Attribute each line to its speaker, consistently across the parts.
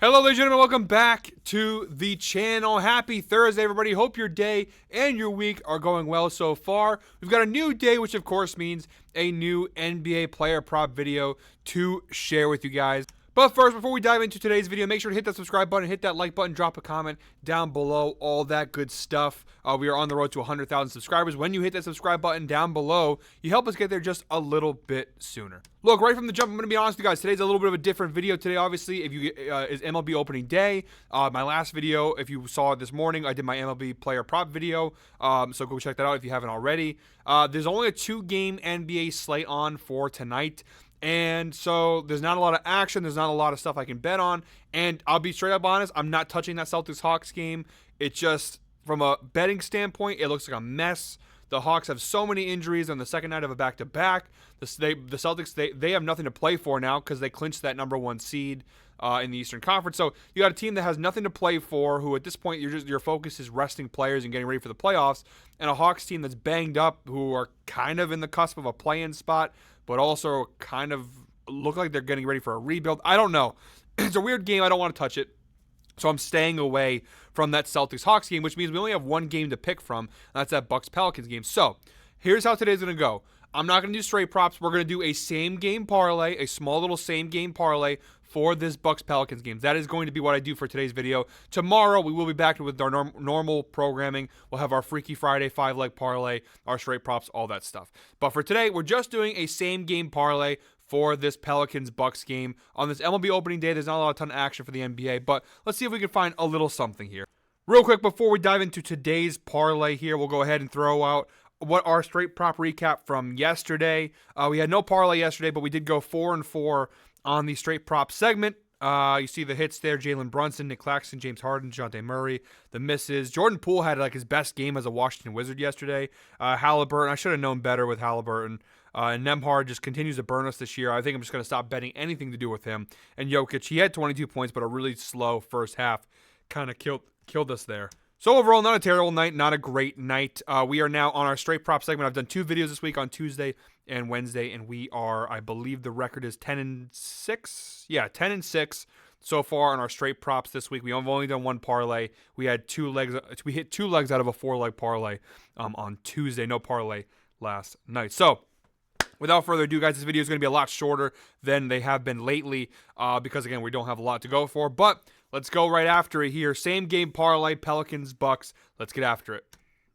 Speaker 1: Hello, ladies and gentlemen. Welcome back to the channel. Happy Thursday, everybody. Hope your day and your week are going well so far. We've got a new day, which of course means a new NBA player prop video to share with you guys. But first, before we dive into today's video, make sure to hit that subscribe button, hit that like button, drop a comment down below, all that good stuff. We are on the road to 100,000 subscribers. When you hit that subscribe button down below, you help us get there just a little bit sooner. Look, right from the jump, I'm going to be honest with you guys. Today's a little bit of a different video today, obviously. If you is MLB opening day. My last video, if you saw it this morning, I did my MLB player prop video. So go check that out if you haven't already. There's only a 2-game NBA slate on for tonight. And so there's not a lot of action. There's not a lot of stuff I can bet on. And I'll be straight up honest, I'm not touching that Celtics-Hawks game. It just, from a betting standpoint, it looks like a mess. The Hawks have so many injuries on the second night of a back-to-back. The Celtics, they have nothing to play for now because they clinched that number 1 seed in the Eastern Conference. So you got a team that has nothing to play for, who at this point your focus is resting players and getting ready for the playoffs, and a Hawks team that's banged up, who are kind of in the cusp of a play-in spot, but also kind of look like they're getting ready for a rebuild. I don't know. It's a weird game. I don't want to touch it. So I'm staying away from that Celtics-Hawks game, which means we only have one game to pick from, and that's that Bucks-Pelicans game. So here's how today's going to go. I'm not going to do straight props. We're going to do a same-game parlay, a small little same-game parlay for this Bucks-Pelicans game. That is going to be what I do for today's video. Tomorrow, we will be back with our normal programming. We'll have our Freaky Friday 5-leg parlay, our straight props, all that stuff. But for today, we're just doing a same-game parlay for this Pelicans-Bucks game. On this MLB opening day, there's not a ton of action for the NBA, but let's see if we can find a little something here. Real quick, before we dive into today's parlay here, we'll go ahead and throw out what our straight prop recap from yesterday. We had no parlay yesterday, but we did go 4-4 on the straight prop segment. You see the hits there: Jalen Brunson, Nick Claxton, James Harden, DeJounte Murray. The misses: Jordan Poole had like his best game as a Washington Wizard yesterday. Halliburton, I should have known better with Halliburton. And Nembhard just continues to burn us this year. I think I'm just going to stop betting anything to do with him. And Jokic, he had 22 points, but a really slow first half kind of killed us there. So overall, not a terrible night, not a great night. We are now on our straight prop segment. I've done 2 videos this week on Tuesday and Wednesday, and we are, I believe the record is 10-6. Yeah, 10-6 so far on our straight props this week. We've only done 1 parlay. We had 2 legs. We hit 2 legs out of a 4-leg parlay on Tuesday. No parlay last night. So without further ado, guys, this video is going to be a lot shorter than they have been lately because, again, we don't have a lot to go for. But let's go right after it here. Same game parlay, Pelicans, Bucks. Let's get after it.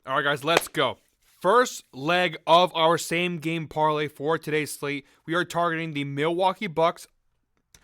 Speaker 1: All right, guys, let's go. First leg of our same game parlay for today's slate, we are targeting the Milwaukee Bucks.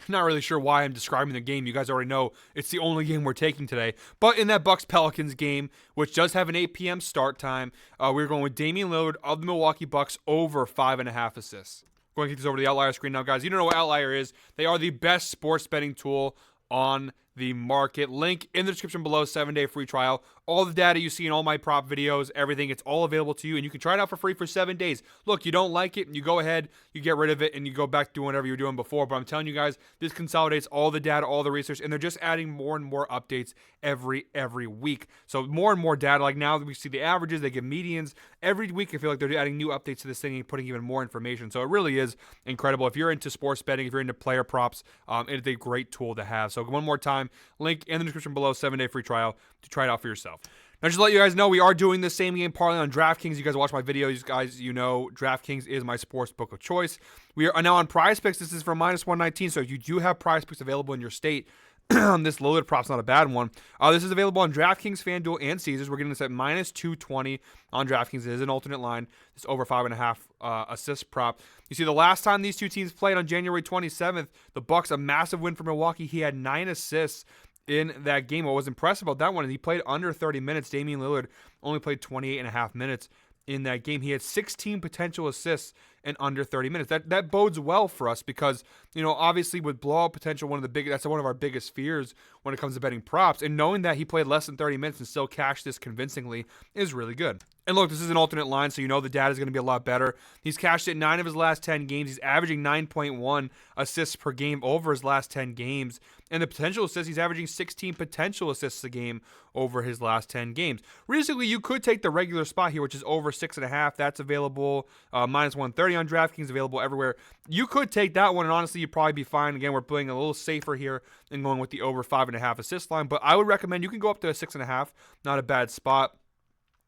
Speaker 1: Not really sure why I'm describing the game. You guys already know it's the only game we're taking today. But in that Bucks-Pelicans game, which does have an 8 p.m. start time, we're going with Damian Lillard of the Milwaukee Bucks over 5.5 assists. Going to get this over to the Outlier screen now, guys. You don't know what Outlier is. They are the best sports betting tool on the market. Link in the description below, 7-day free trial. All the data you see in all my prop videos, everything, it's all available to you, and you can try it out for free for 7 days. Look, you don't like it, and you go ahead, you get rid of it, and you go back to doing whatever you were doing before. But I'm telling you guys, this consolidates all the data, all the research, and they're just adding more and more updates every week. So more and more data. Like now we see the averages, they give medians. Every week I feel like they're adding new updates to this thing and putting even more information. So it really is incredible. If you're into sports betting, if you're into player props, it is a great tool to have. So one more time, link in the description below, 7-day free trial to try it out for yourself. Now, just to let you guys know, we are doing the same game parlay on DraftKings. You guys watch my videos, guys, you know DraftKings is my sports book of choice. We are now on Prize Picks. This is for -119, so if you do have Prize Picks available in your state, this Lillard prop's not a bad one. This is available on DraftKings, FanDuel, and Caesars. We're getting this at -220 on DraftKings. It is an alternate line. It's over 5.5 assist prop. You see, the last time these two teams played on January 27th, the Bucks, a massive win for Milwaukee. He had 9 assists in that game. What was impressive about that one is he played under 30 minutes. Damian Lillard only played 28.5 minutes in that game. He had 16 potential assists in under 30 minutes. That bodes well for us because, you know, obviously with blowout potential, that's one of our biggest fears when it comes to betting props. And knowing that he played less than 30 minutes and still cashed this convincingly is really good. And look, this is an alternate line, so you know the data is going to be a lot better. He's cashed it 9 of his last 10 games. He's averaging 9.1 assists per game over his last 10 games. And the potential assists, he's averaging 16 potential assists a game over his last 10 games. Realistically, you could take the regular spot here, which is over 6.5. That's available. Minus 130 on DraftKings, available everywhere. You could take that one, and honestly, you'd probably be fine. Again, we're playing a little safer here and going with the over 5.5 assist line. But I would recommend you can go up to a 6.5. Not a bad spot.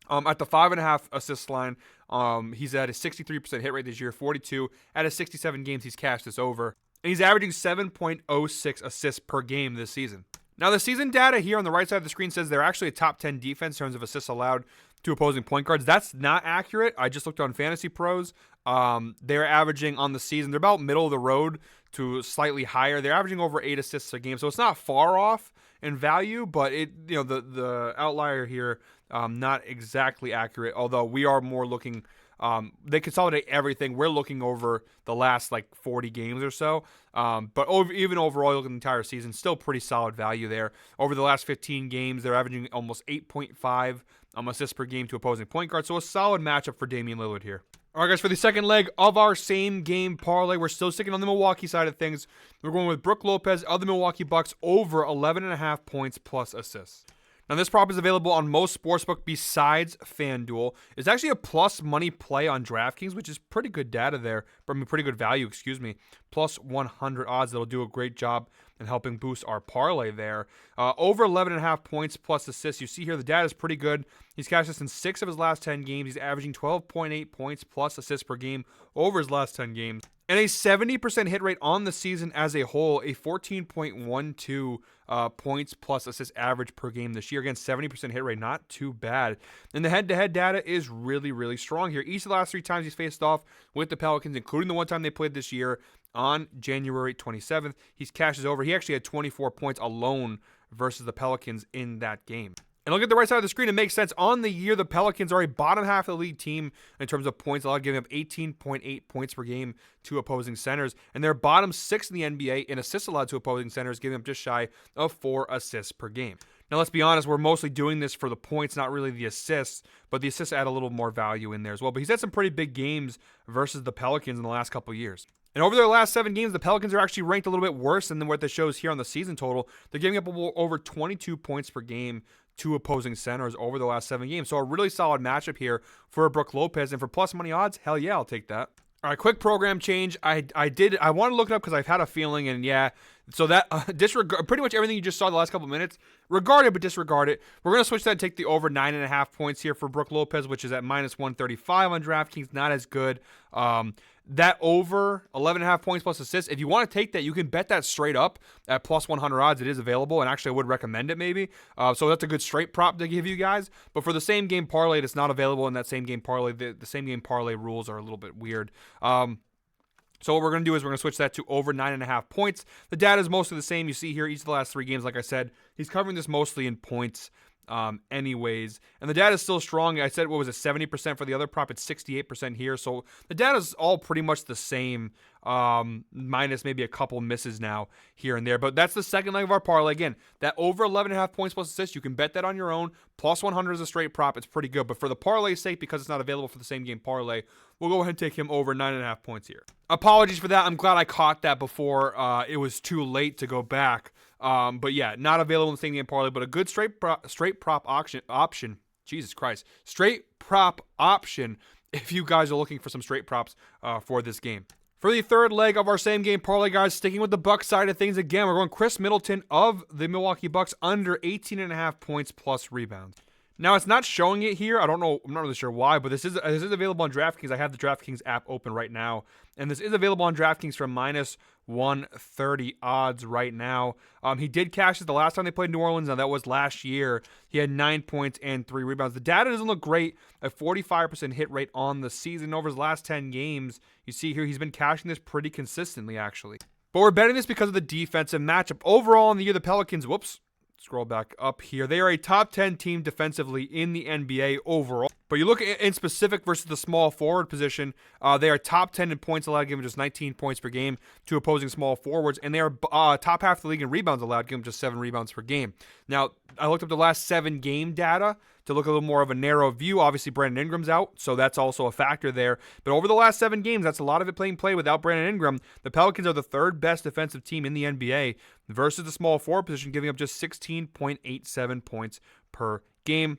Speaker 1: At the 5.5 assist line, he's at a 63% hit rate this year, 42. At his 67 games, he's cashed this over. And he's averaging 7.06 assists per game this season. Now, the season data here on the right side of the screen says they're actually a top 10 defense in terms of assists allowed to opposing point guards. That's not accurate. I just looked on Fantasy Pros. They're averaging on the season, they're about middle of the road to slightly higher. They're averaging over 8 assists a game, so it's not far off in value, but the outlier here, not exactly accurate, although we are more looking, they consolidate everything. We're looking over the last 40 games or so, but even overall, look at the entire season, still pretty solid value there. Over the last 15 games, they're averaging almost 8.5 assists per game to opposing point guards, so a solid matchup for Damian Lillard here. All right, guys, for the second leg of our same game parlay, we're still sticking on the Milwaukee side of things. We're going with Brook Lopez of the Milwaukee Bucks over 11.5 points plus assists. Now, this prop is available on most sportsbook besides FanDuel. It's actually a plus money play on DraftKings, which is pretty good data there. Pretty good value, Plus 100 odds. That'll do a great job in helping boost our parlay there. Over 11.5 points plus assists. You see here the data is pretty good. He's cashed this in 6 of his last 10 games. He's averaging 12.8 points plus assists per game over his last 10 games. And a 70% hit rate on the season as a whole, a 14.12 points plus assist average per game this year. Again, 70% hit rate, not too bad. And the head-to-head data is really, really strong here. Each of the last 3 times he's faced off with the Pelicans, including the one time they played this year on January 27th, he's cashes over. He actually had 24 points alone versus the Pelicans in that game. And look at the right side of the screen. It makes sense. On the year, the Pelicans are a bottom half of the league team in terms of points allowed, giving up 18.8 points per game to opposing centers. And they're bottom 6 in the NBA in assists allowed to opposing centers, giving up just shy of 4 assists per game. Now, let's be honest. We're mostly doing this for the points, not really the assists. But the assists add a little more value in there as well. But he's had some pretty big games versus the Pelicans in the last couple of years. And over their last 7 games, the Pelicans are actually ranked a little bit worse than what this shows here on the season total. They're giving up over 22 points per game to opposing centers over the last 7 games. So a really solid matchup here for Brook Lopez. And for plus money odds, hell yeah, I'll take that. All right, quick program change. I want to look it up because I've had a feeling, and yeah, so that disregard pretty much everything you just saw the last couple minutes. Regard it, but disregard it. We're gonna switch that and take the over 9.5 points here for Brook Lopez, which is at minus 135 on DraftKings. Not as good. That over 11.5 points plus assists. If you want to take that, you can bet that straight up at plus 100 odds. It is available, and actually I would recommend it maybe. So that's a good straight prop to give you guys. But for the same game parlay, it's not available in that same game parlay. The same game parlay rules are a little bit weird. So what we're going to do is we're going to switch that to over 9.5 points. The data is mostly the same. You see here each of the last 3 games, like I said, he's covering this mostly in points anyways. And the data is still strong. I said, what was it, 70% for the other prop? It's 68% here. So the data is all pretty much the same, minus maybe a couple misses now here and there. But that's the second leg of our parlay. Again, that over 11.5 points plus assists, you can bet that on your own. Plus 100 is a straight prop. It's pretty good. But for the parlay's sake, because it's not available for the same game parlay, we'll go ahead and take him over 9.5 points here. Apologies for that. I'm glad I caught that before it was too late to go back. But yeah, not available in the same game parlay, but a good straight prop option. Jesus Christ. Straight prop option if you guys are looking for some straight props for this game. For the third leg of our same game parlay, guys, sticking with the Bucks side of things again, we're going Chris Middleton of the Milwaukee Bucks under 18.5 points plus rebounds. Now, it's not showing it here. I'm not really sure why, but this is available on DraftKings. I have the DraftKings app open right now, and this is available on DraftKings for minus 130 odds right now. He did cash it the last time they played New Orleans. Now, that was last year. He had 9 points and 3 rebounds. The data doesn't look great. A 45% hit rate on the season. Over his last 10 games, you see here he's been cashing this pretty consistently, actually. But we're betting this because of the defensive matchup. Overall in the year, the Pelicans, scroll back up here. They are a top 10 team defensively in the NBA overall. But you look in specific versus the small forward position, they are top 10 in points allowed, giving just 19 points per game to opposing small forwards. And they are top half of the league in rebounds allowed, giving just 7 rebounds per game. Now, I looked up the last 7 game data. to look a little more of a narrow view, obviously Brandon Ingram's out, so that's also a factor there. But over the last 7 games, that's a lot of it playing play without Brandon Ingram. The Pelicans are the 3rd best defensive team in the NBA versus the small forward position, giving up just 16.87 points per game.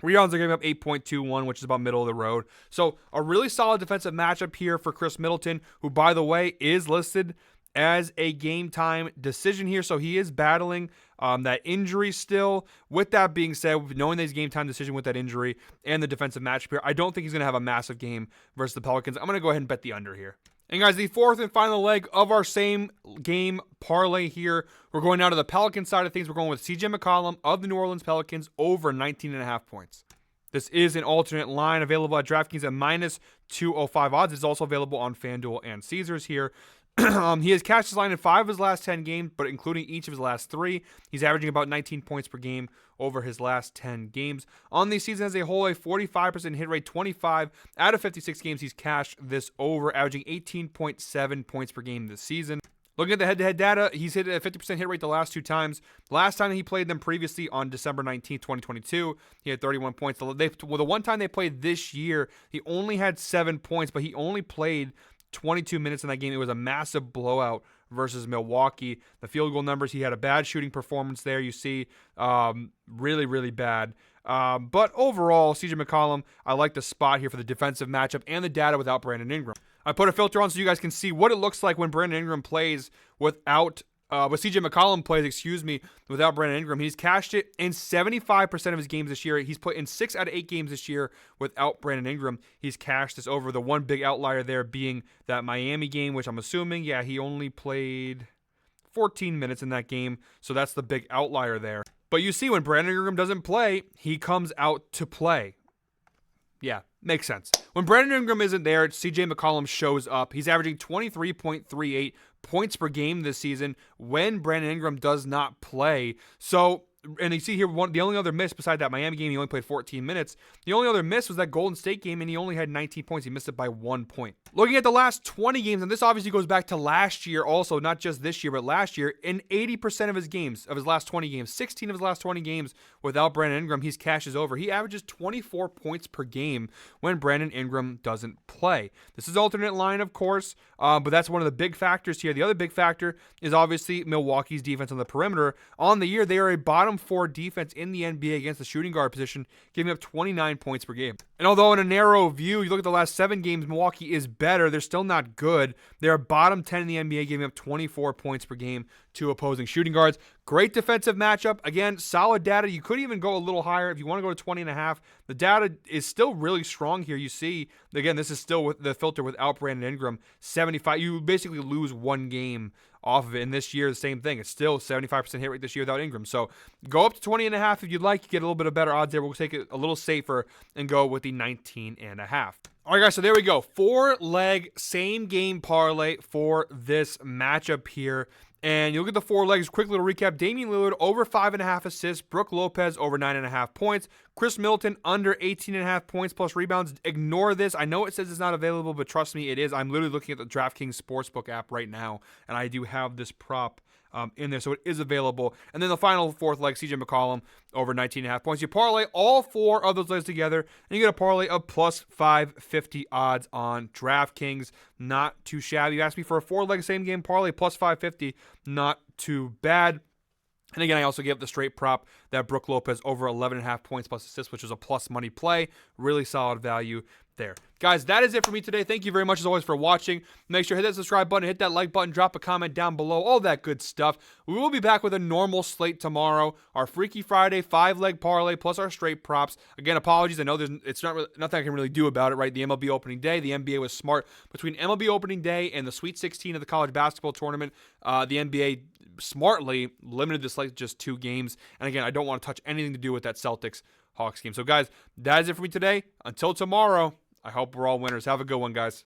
Speaker 1: Rebounds are giving up 8.21, which is about middle of the road. So a really solid defensive matchup here for Chris Middleton, who, by the way, is listed as a game-time decision here. So he is battling that injury still. With that being said, knowing that he's game-time decision with that injury and the defensive matchup here, I don't think he's going to have a massive game versus the Pelicans. I'm going to go ahead and bet the under here. And guys, the 4th and final leg of our same game parlay here. We're going now to the Pelican side of things. We're going with CJ McCollum of the New Orleans Pelicans over 19.5 points. This is an alternate line available at DraftKings at minus 205 odds. It's also available on FanDuel and Caesars here. He has cashed his line in 5 of his last 10 games, but including each of his last 3. He's averaging about 19 points per game over his last 10 games. On the season as a whole, a 45% hit rate, 25 out of 56 games he's cashed this over, averaging 18.7 points per game this season. Looking at the head-to-head data, he's hit a 50% hit rate the last 2 times. Last time he played them previously on December 19th, 2022, he had 31 points. The one time they played this year, he only had 7 points, but he only played 22 minutes in that game. It was a massive blowout versus Milwaukee. The field goal numbers, he had a bad shooting performance there. You see, really, really bad. But overall, CJ McCollum, I like the spot here for the defensive matchup and the data without Brandon Ingram. I put a filter on so you guys can see what it looks like when Brandon Ingram plays without CJ McCollum plays, without Brandon Ingram. He's cashed it in 75% of his games this year. He's put in 6 out of 8 games this year without Brandon Ingram. He's cashed this over. The one big outlier there being that Miami game, which I'm assuming, he only played 14 minutes in that game. So that's the big outlier there. But you see, when Brandon Ingram doesn't play, he comes out to play. Yeah, makes sense. When Brandon Ingram isn't there, CJ McCollum shows up. He's averaging 23.38 points per game this season when Brandon Ingram does not play. So, and you see here, the only other miss beside that Miami game, he only played 14 minutes. The only other miss was that Golden State game, and he only had 19 points. He missed it by 1 point. Looking at the last 20 games, and this obviously goes back to last year also, not just this year, but last year, in 80% of his games, of his last 20 games, 16 of his last 20 games without Brandon Ingram, he's cashes over. He averages 24 points per game when Brandon Ingram doesn't play. This is alternate line, of course, but that's one of the big factors here. The other big factor is obviously Milwaukee's defense on the perimeter. On the year, they are a bottom 4 defense in the NBA against the shooting guard position, giving up 29 points per game. And although in a narrow view, you look at the last 7 games, Milwaukee is better. They're still not good. They're bottom 10 in the NBA, giving up 24 points per game to opposing shooting guards. Great defensive matchup. Again, solid data. You could even go a little higher if you want to go to 20.5. The data is still really strong here. You see, again, this is still with the filter without Brandon Ingram. 75. You basically lose 1 game off of it. And this year, the same thing. It's still 75% hit rate this year without Ingram. So go up to 20.5 if you'd like. You get a little bit of better odds there. We'll take it a little safer and go with the 19.5. All right, guys, so there we go. 4-leg same game parlay for this matchup here. And you look at the 4 legs, quick little recap. Damian Lillard over 5.5 assists. Brooke Lopez over 9.5 points. Chris Middleton under 18.5 points plus rebounds. Ignore this. I know it says it's not available, but trust me, it is. I'm literally looking at the DraftKings Sportsbook app right now, and I do have this prop in there, so it is available. And then the final 4th leg, CJ McCollum over 19.5 points. You parlay all 4 of those legs together, and you get a parlay of plus 550 odds on DraftKings. Not too shabby. You asked me for a 4-leg same game parlay plus 550. Not too bad. And again, I also gave the straight prop that Brooke Lopez over 11.5 points plus assists, which was a plus money play. Really solid value there. Guys, that is it for me today. Thank you very much, as always, for watching. Make sure to hit that subscribe button, hit that like button, drop a comment down below, all that good stuff. We will be back with a normal slate tomorrow. Our Freaky Friday 5-leg parlay plus our straight props. Again, apologies. I know it's not really, nothing I can really do about it, right? The MLB opening day. The NBA was smart. Between MLB opening day and the Sweet 16 of the college basketball tournament, the NBA smartly limited the slate to just 2 games. And again, I don't want to touch anything to do with that Celtics-Hawks game. So, guys, that is it for me today. Until tomorrow, I hope we're all winners. Have a good one, guys.